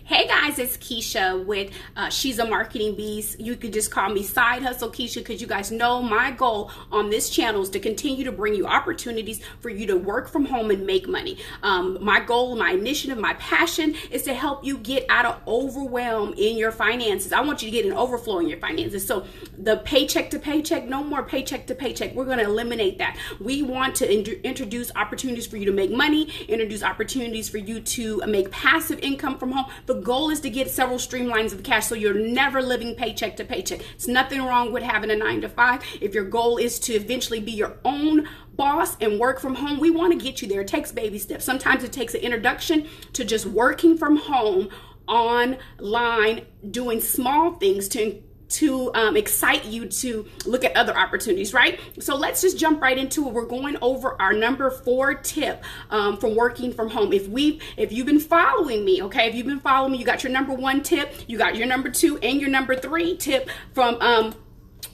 Hey guys, it's Keisha with She's a Marketing Beast. You could just call me Side Hustle Keisha because you guys know my goal on this channel is to continue to bring you opportunities for you to work from home and make money. My goal, my initiative, my passion is to help you get out of overwhelm in your finances. I want you to get an overflow in your finances. So the paycheck to paycheck, no more paycheck to paycheck. We're going to eliminate that. We want to introduce opportunities for you to make money, introduce opportunities for you to make passive income from home. The goal is to get several streamlines of cash so you're never living paycheck to paycheck. It's nothing wrong with having a 9-to-5. If your goal is to eventually be your own boss and work from home, we want to get you there. It takes baby steps. Sometimes it takes an introduction to just working from home online, doing small things to excite you to look at other opportunities, right? So let's just jump right into it. We're going over our number 4 tip from working from home. If you've been following me, okay, if you've been following me, you got your number 1 tip, you got your number 2 and your number 3 tip from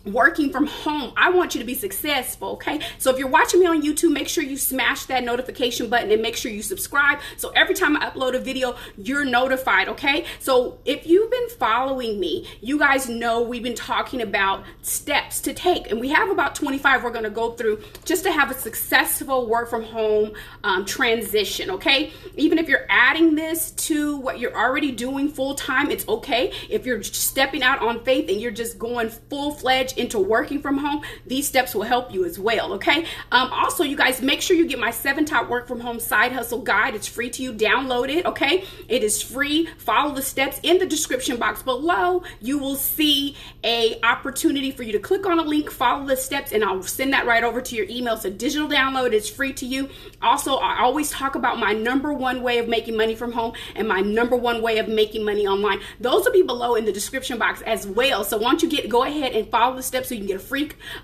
working from home. I want you to be successful, okay? So if you're watching me on YouTube, make sure you smash that notification button and make sure you subscribe. So every time I upload a video, you're notified, okay? So if you've been following me, you guys know we've been talking about steps to take, and we have about 25 we're going to go through just to have a successful work from home transition, okay? Even if you're adding this to what you're already doing full time, it's okay. If you're stepping out on faith and you're just going full-fledged into working from home, these steps will help you as well, okay? Also, you guys, make sure you get my 7 top work from home side hustle guide. It's free to you. Download it, okay? It is free. Follow the steps in the description box below. You will see a opportunity for you to click on a link, follow the steps, and I'll send that right over to your email. It's a digital download. It's free to you. Also, I always talk about my number 1 way of making money from home and my number 1 way of making money online. Those will be below in the description box as well. So once you go ahead and follow the steps so you can get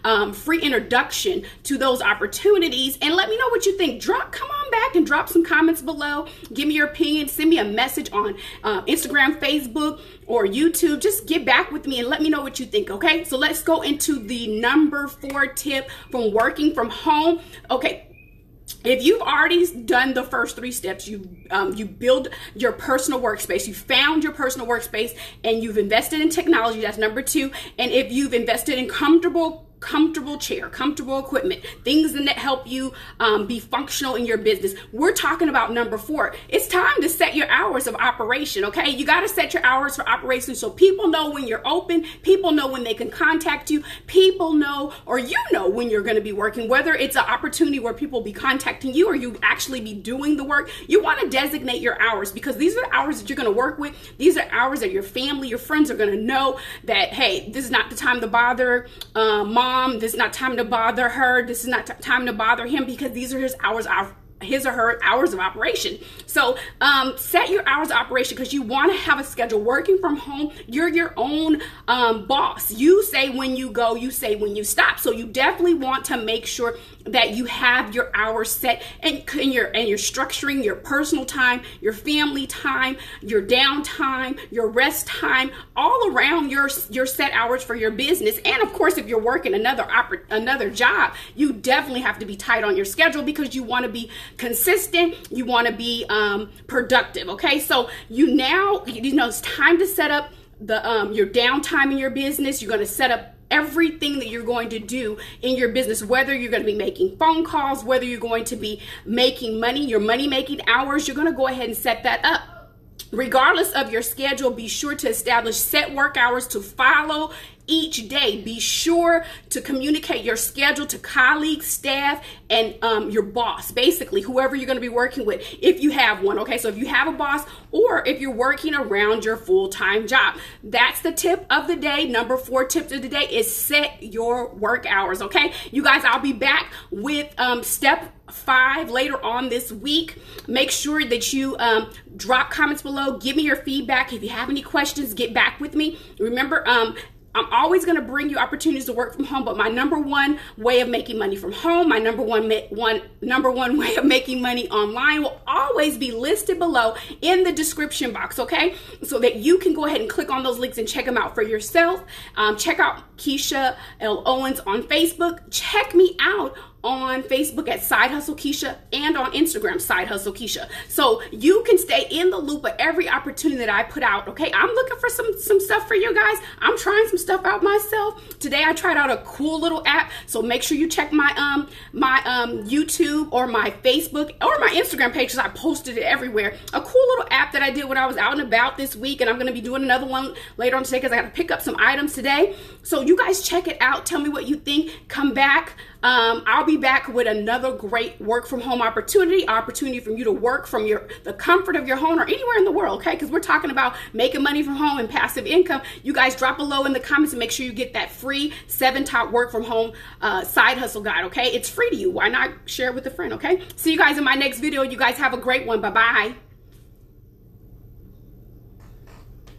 a free introduction to those opportunities, and let me know what you think. Come on back and drop some comments below. Give me your opinion. Send me a message on Instagram, Facebook, or YouTube. Just get back with me and let me know what you think, okay? So let's go into the number 4 tip from working from home. Okay. If you've already done the first 3 steps, you build your personal workspace, you found your personal workspace, and you've invested in technology, that's number 2. And if you've invested in comfortable chair, comfortable equipment, things that help you be functional in your business, we're talking about number 4. It's time to set your hours of operation, okay? You got to set your hours for operation so people know when you're open, people know when they can contact you, people know, or you know when you're going to be working, whether it's an opportunity where people will be contacting you or you actually be doing the work. You want to designate your hours because these are the hours that you're going to work with. These are hours that your family, your friends are going to know that, hey, this is not the time to bother mom. This is not time to bother her. This is not time to bother him because these are his or her hours of operation. So set your hours of operation because you want to have a schedule. Working from home, you're your own boss. You say when you go, you say when you stop. So you definitely want to make sure that you have your hours set and you're structuring your personal time, your family time, your downtime, your rest time, all around your set hours for your business. And of course, if you're working another job, you definitely have to be tight on your schedule because you want to be consistent, you want to be productive, okay? So it's time to set up your downtime in your business. You're going to set up everything that you're going to do in your business, whether you're going to be making phone calls, whether you're going to be making money, your money making hours, you're going to go ahead and set that up. Regardless of your schedule, be sure to establish set work hours to follow each day. Be sure to communicate your schedule to colleagues, staff, and your boss, basically whoever you're going to be working with if you have one, okay? So if you have a boss or if you're working around your full-time job, that's the tip of the day. Number 4 tip of the day is set your work hours, okay? You guys, I'll be back with step 5 later on this week. Make sure that you drop comments below. Give me your feedback. If you have any questions, get back with me. Remember, I'm always going to bring you opportunities to work from home, but my number 1 way of making money from home, my number one way of making money online will always be listed below in the description box, okay? So that you can go ahead and click on those links and check them out for yourself. Check out Keisha L. Owens on Facebook. Check me out on Facebook at Side Hustle Keisha and on Instagram, Side Hustle Keisha. So you can stay in the loop of every opportunity that I put out, okay? I'm looking for some stuff for you guys. I'm trying some stuff out myself. Today I tried out a cool little app, so make sure you check my YouTube or my Facebook or my Instagram page, because I posted it everywhere. A cool little app that I did when I was out and about this week, and I'm going to be doing another one later on today because I got to pick up some items today. So you guys check it out. Tell me what you think. Come back. I'll be back with another great work from home opportunity for you to work from the comfort of your home or anywhere in the world, okay? Because we're talking about making money from home and passive income. You guys drop below in the comments and make sure you get that free 7 top work from home side hustle guide, okay? It's free to you. Why not share it with a friend, okay? See you guys in my next video. You guys have a great one. Bye-bye.